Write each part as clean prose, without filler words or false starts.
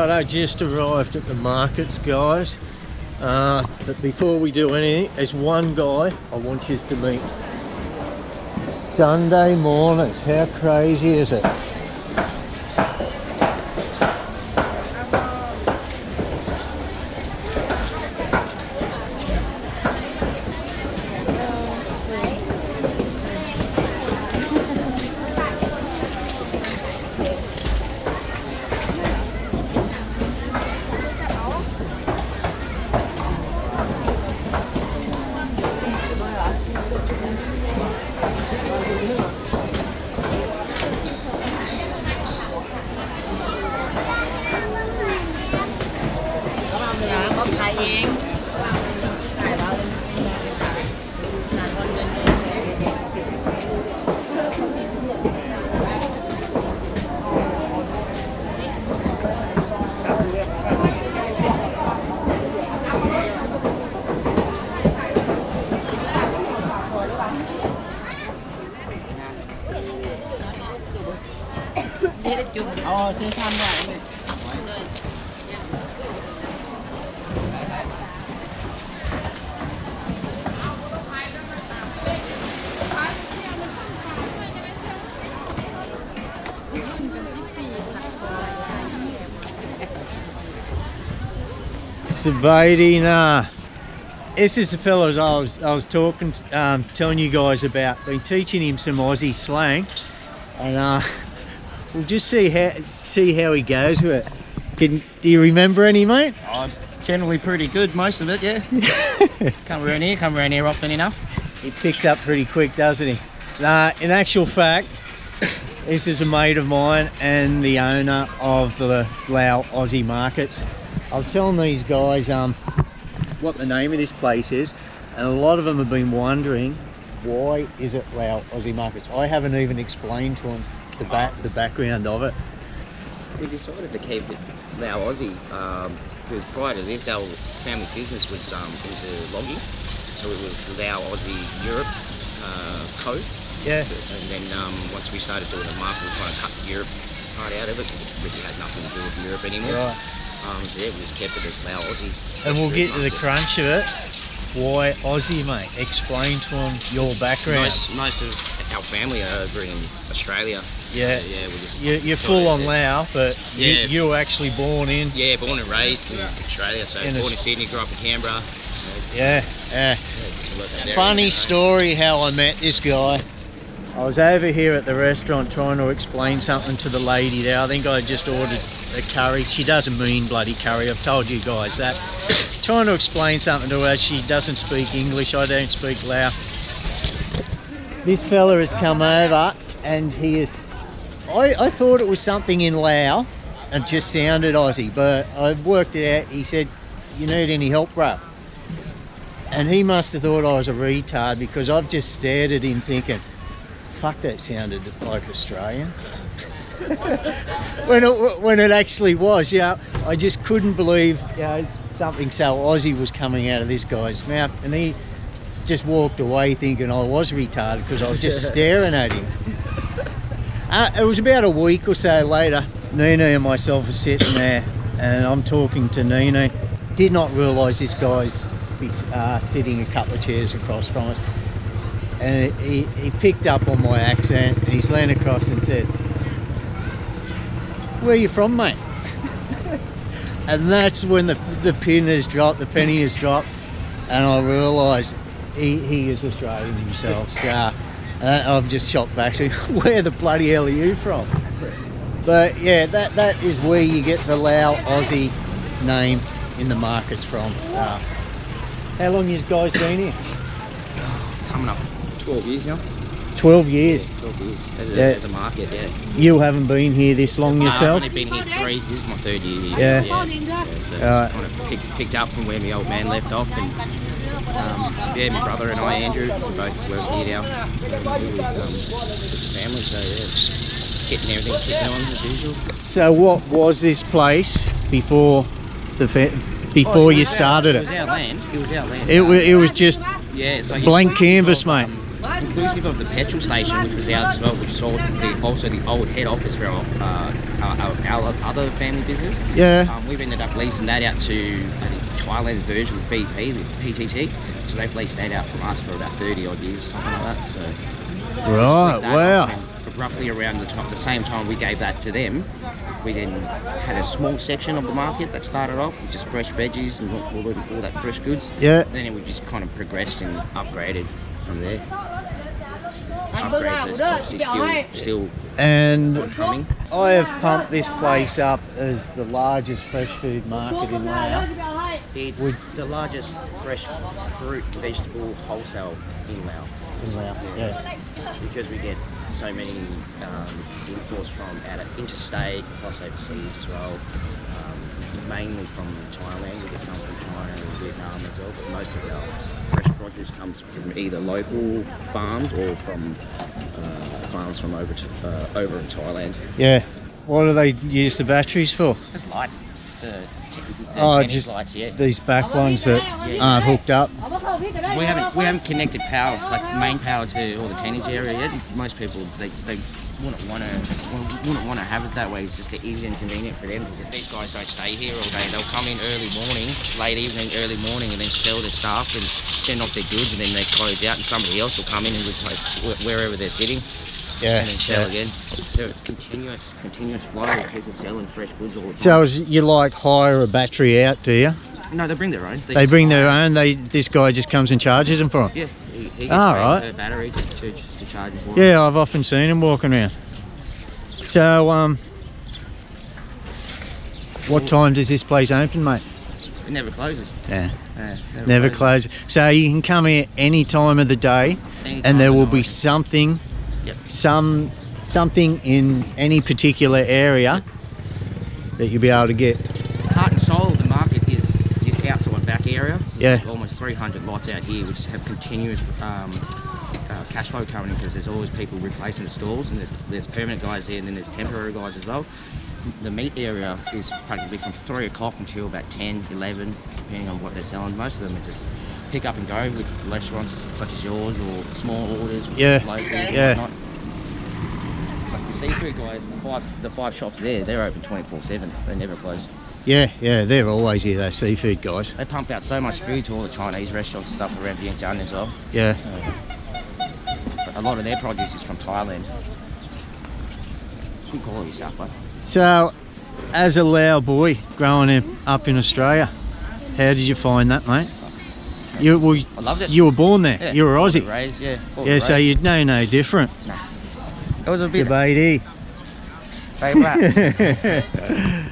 Right, I just arrived at the markets, guys. But before we do anything, there's one guy I want you to meet. Sunday mornings, how crazy is it? Vientiane. This is the fellows I was talking, telling you guys about. Been teaching him some Aussie slang, and we'll just see how he goes with it. Do you remember any, mate? I'm generally pretty good, most of it, yeah. come around here often enough. He picks up pretty quick, doesn't he? In actual fact, this is a mate of mine and the owner of the Lao Aussie Markets. I was telling these guys what the name of this place is, and a lot of them have been wondering, why is it Lao Aussie Markets? I haven't even explained to them the background of it. We decided to keep it Lao Aussie because prior to this, our family business was into logging, so it was Lao Aussie Europe code. Yeah. And then once we started doing the market, we kind of cut the Europe part out of it because it really had nothing to do with Europe anymore. Right. So yeah, we just kept it as Lao Aussie. And we'll get to the crunch of it. Why Aussie, mate? Explain to them your background. Most of our family are over in Australia. Yeah. So, yeah, we just you're full on Lao, but yeah. you were actually born in. Yeah, born and raised in Australia. So born in Sydney, grew up in Canberra. Yeah. Funny story how I met this guy. I was over here at the restaurant trying to explain something to the lady there. I think I just ordered a curry. She doesn't mean bloody curry, I've told you guys that. Trying to explain something to her. She doesn't speak English, I don't speak Lao. This fella has come over and he is... I thought it was something in Lao and just sounded Aussie, but I worked it out. He said, "You need any help, bro?" And he must have thought I was a retard because I've just stared at him thinking, fuck, that sounded like Australian. when it actually was, yeah. I just couldn't believe, something so Aussie was coming out of this guy's mouth, and he just walked away thinking I was retarded because I was just staring at him. It was about a week or so later, Neenee and myself are sitting there, and I'm talking to Neenee. Did not realise this guy's sitting a couple of chairs across from us. And he picked up on my accent and he's leaned across and said, "Where are you from, mate?" And that's when the penny has dropped, and I realised he is Australian himself. So I've just shot back to him, "Where the bloody hell are you from?" But yeah, that is where you get the Lao Aussie name in the markets from. How long you guys been here? Coming up 12 years now. 12 years? Yeah, 12 years as a market, yeah. You haven't been here this long yourself? I've only been here 3, this is my 3rd year here. Yeah. So it's kind of picked up from where my old man left off, and my brother and I, Andrew, we both work here now with the family, so yeah, just getting everything kicking on as usual. So what was this place before you started it? It was our land. It was just it's like blank canvas, mate. inclusive of the petrol station, which was ours as well, which is also the old head office for our other family business. Yeah. We've ended up leasing that out to, I think, Thailand's version of BP, with PTT. So they've leased that out from us for about 30 odd years, something like that. So Right, wow. Roughly around the same time we gave that to them, we then had a small section of the market that started off with just fresh veggies and all that fresh goods. Yeah. Then we just kind of progressed and upgraded from there. Upgrades are obviously still And coming. I have pumped this place up as the largest fresh food market in Laos. It's the largest fresh fruit vegetable wholesale in Laos. In Laos, yeah. Because we get so many imports from out of interstate, plus overseas as well. Mainly from Thailand. We get some from China and Vietnam as well, but most of our fresh produce comes from either local farms or from farms from over in Thailand. Yeah. What do they use the batteries for? Just lights. Just lights, yeah. These back ones that aren't hooked up. We haven't connected power, like main power, to all the tenants area yet. Most people they wouldn't want to have it that way. It's just easy and convenient for them, because these guys don't stay here all day. They'll come in early morning, late evening, early morning, and then sell their stuff and send off their goods, and then they close out, and somebody else will come in and replace wherever they're sitting. Yeah. And then sell again. So it's continuous flow of people selling fresh goods all the time. So you like hire a battery out, do you? No, they bring their own. They bring their own. This guy just comes and charges them for them. Yeah, he gets right. per battery to charge as well. Yeah, I've often seen him walking around. So, what time does this place open, mate? It never closes. Yeah. Never closes. So you can come here any time of the day, and there will be something, something in any particular area that you'll be able to get. Heart and soul of the market is this outside back area. Yeah. There's almost 300 lots out here which have continuous cash flow coming in, because there's always people replacing the stalls, and there's permanent guys there, and then there's temporary guys as well. The meat area is practically from 3 o'clock until about 10, 11, depending on what they're selling. Most of them are just pick up and go with restaurants such as yours, or small orders, locals and whatnot. Like the seafood guys, the five shops there, they're open 24/7. They never close. Yeah, they're always here, those seafood guys. They pump out so much food to all the Chinese restaurants and stuff around Vientiane as well. Yeah. But a lot of their produce is from Thailand. It's good quality stuff, but. So, as a Lao boy growing up in Australia, how did you find that, mate? I loved it. You were born there. Yeah. You were Aussie. Raised, yeah. So you'd know no different. Nah. It was a bit. Debatey.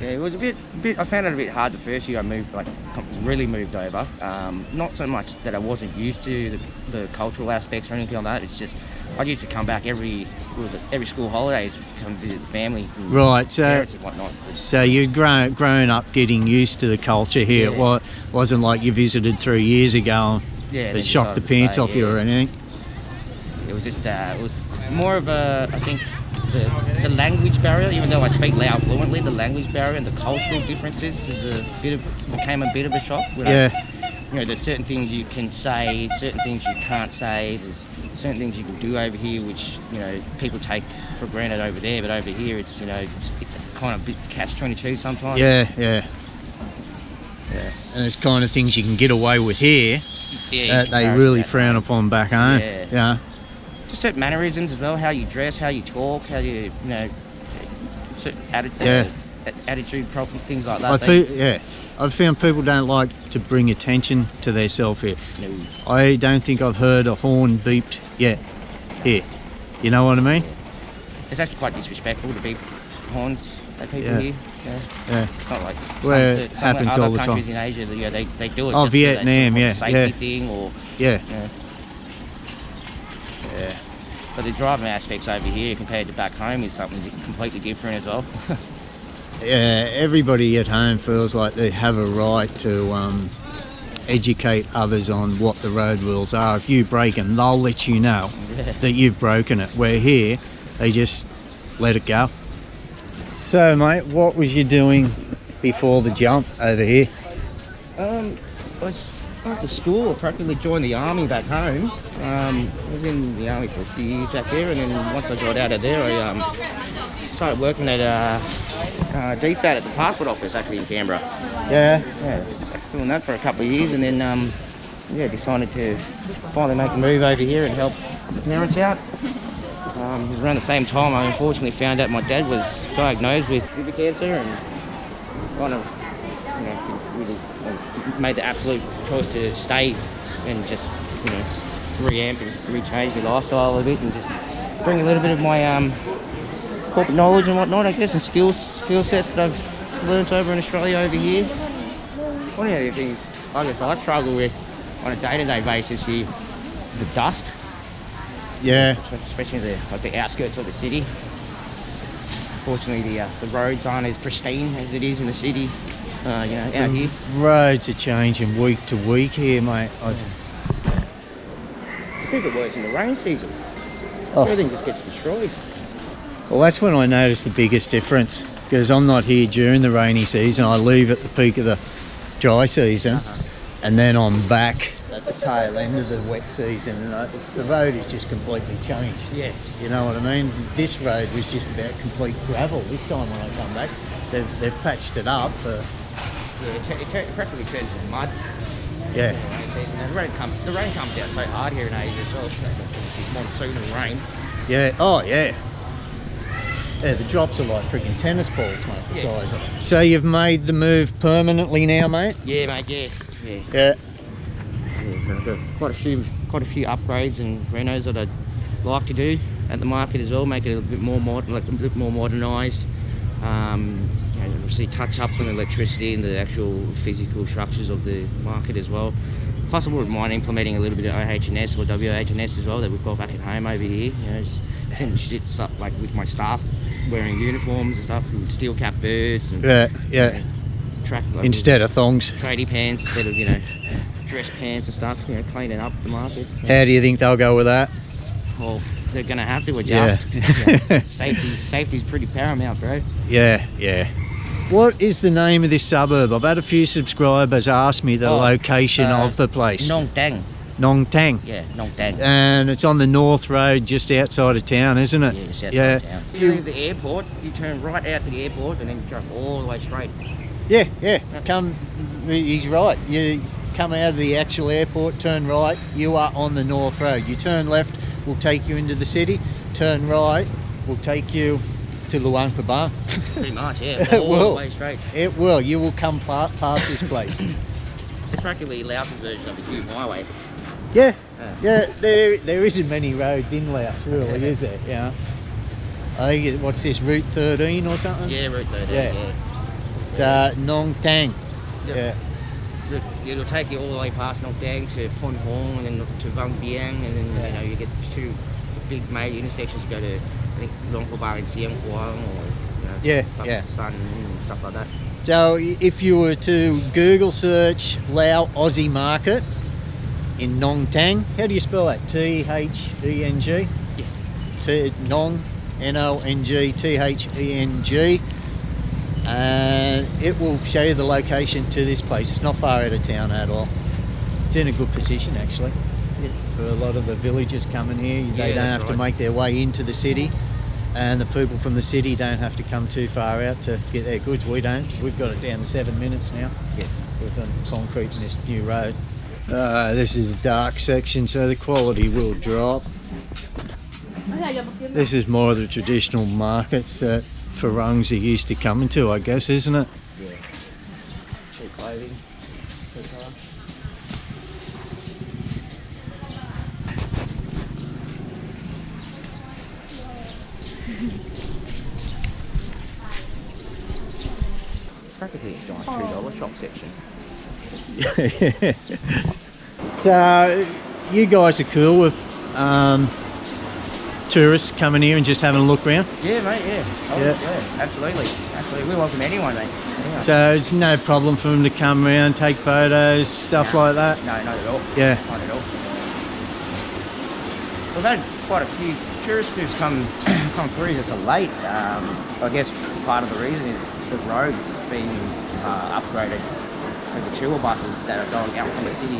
Yeah, it was a bit. I found it a bit hard the first year I moved, really moved over. Not so much that I wasn't used to the cultural aspects or anything like that. It's just I used to come back every school holidays to come visit the family. Right. So. Parents and whatnot. So you'd grown up getting used to the culture here. Yeah. It wasn't like you visited 3 years ago and they shocked the pants off you or anything. It was just it was more of a, I think, the language barrier. Even though I speak Lao fluently, the language barrier and the cultural differences became a bit of a shock. There's certain things you can say, certain things you can't say. There's certain things you can do over here which people take for granted over there, but over here it's kind of a bit catch-22 sometimes. Yeah. And it's kind of things you can get away with here that they really frown upon back home. Yeah. Just certain mannerisms as well, how you dress, how you talk, how you certain attitude problems, things like that. I've found people don't like to bring attention to themselves here. No. I don't think I've heard a horn beeped yet here. You know what I mean? It's actually quite disrespectful to beep horns at people here. Yeah. It's not like Where it happens all the time. Countries in Asia, they do it. Oh, just Vietnam, so safety thing, or Yeah. But the driving aspects over here compared to back home is something completely different as well. Yeah, everybody at home feels like they have a right to educate others on what the road rules are. If you break them, they'll let you know that you've broken it. Where here, they just let it go. So, mate, what was you doing before the jump over here? I was After school, I practically joined the army back home. I was in the army for a few years back there, and then once I got out of there, I started working at DFAT at the passport office actually in Canberra. Yeah. Yeah, doing that for a couple of years, and then yeah, decided to finally make a move over here and help the parents out. It was around the same time I unfortunately found out my dad was diagnosed with liver cancer, and kind of, you know, really made the absolute choice to stay and just, you know, reamp and rechange my lifestyle a bit and just bring a little bit of my corporate knowledge and whatnot, I guess, and skill sets that I've learnt over in Australia over here. One of the things I guess I struggle with on a day-to-day basis here is the dust. Yeah. Especially the outskirts of the city. Unfortunately, the roads aren't as pristine as it is in the city. You know, out here. Roads are changing week to week here, mate. I think it worse in the rain season. Oh. Everything just gets destroyed. Well, that's when I notice the biggest difference, because I'm not here during the rainy season. I leave at the peak of the dry season, and then I'm back at the tail end of the wet season, and the road is just completely changed. Yeah. You know what I mean? This road was just about complete gravel. This time when I come back, they've patched it up. Yeah, it practically turns into mud. Yeah. The rain comes out so hard here in Asia as well. It's monsoon and rain. Yeah. Oh, yeah. Yeah, the drops are like freaking tennis balls, mate, the size of it. So you've made the move permanently now, mate? Yeah, mate, yeah. Yeah. So I've got quite a few upgrades and renos that I'd like to do at the market as well, make it a bit more modern, like a bit more modernised. You know, obviously touch up on the electricity and the actual physical structures of the market as well. Plus, I wouldn't mind implementing a little bit of OH&S or WH&S as well that we've got back at home over here. You know, just simple shit stuff like with my staff wearing uniforms and stuff, and steel cap boots and Instead of thongs. Tradie pants instead of, you know, dress pants and stuff, you know, cleaning up the market. So. How do you think they'll go with that? Well, they're going to have to adjust. Yeah. Safety's pretty paramount, bro. Yeah. What is the name of this suburb? I've had a few subscribers ask me the location of the place. Nong Tang. Nong Tang. Yeah, Nong Tang. And it's on the North Road just outside of town, isn't it? Yeah, just outside of town. If you leave the airport, you turn right out to the airport and then drive all the way straight. Yeah. He's right. You come out of the actual airport, turn right, you are on the North Road. You turn left, will take you into the city. Turn right, will take you to Luang Prabang. Pretty much, yeah. All the way straight. It will. You will come past this place. It's practically Laos's version of the Hume Highway. Yeah. There isn't many roads in Laos, really, is there? Yeah. I think what's this, Route 13 or something? Yeah, Route 13. Yeah. It's Nong Tang. Yep. Yeah. It'll take you all the way past Nong Tang to Pon Hong and then to Vientiane, and then you know you get two big major intersections. Go to I think Luang Prabang and Siam Kuang, or you know, Sun and stuff like that. So if you were to Google search Lao Aussie Market in Nong Tang, how do you spell that? T-H-E-N-G? Yeah. Nong, N-O-N-G, T-H-E-N-G. And it will show you the location to this place. It's not far out of town at all. It's in a good position actually. For a lot of the villagers coming here, they don't have to make their way into the city, and the people from the city don't have to come too far out to get their goods. We don't. We've got it down to 7 minutes now. Yeah. With the concrete in this new road. This is a dark section, so the quality will drop. This is more of the traditional markets that Farungs are used to coming to, I guess, isn't it? Yeah. Cheap clothing. Practically a giant $2 shop section. So you guys are cool with tourists coming here and just having a look around? Yeah, mate, yeah, absolutely. We welcome anyone, mate. Anyone. So it's no problem for them to come around, take photos, stuff like that? No, not at all. Yeah. Not at all. We've had quite a few tourists who've come through just late. I guess part of the reason is the roads being upgraded like the tour buses that are going out from the city,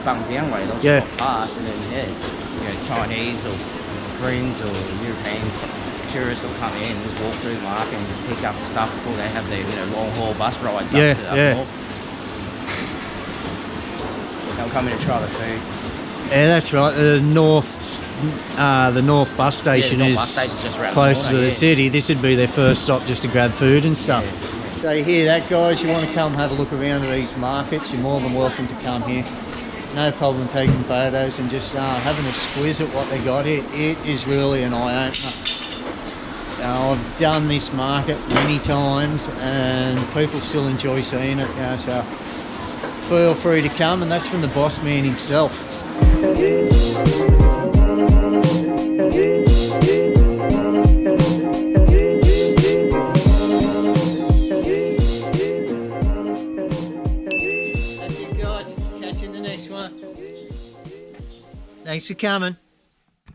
Vientiane way, they'll Yeah. just walk past, and then Chinese or Koreans or European tourists will come in and just walk through the market and pick up the stuff before they have their long haul bus rides Yeah, up yeah. north. They'll come in and try the food. Yeah, that's right. The north bus station the north is bus station's just around the closer to corner, the yeah. city. This would be their first stop just to grab food and stuff. Yeah. So you hear that, guys? You want to come have a look around at these markets, you're more than welcome to come here. No problem taking photos and just having a squiz at what they got here. It is really an eye-opener. I've done this market many times and people still enjoy seeing it, so feel free to come, and that's from the boss man himself. That's it, guys. Catch you in the next one. Thanks for coming.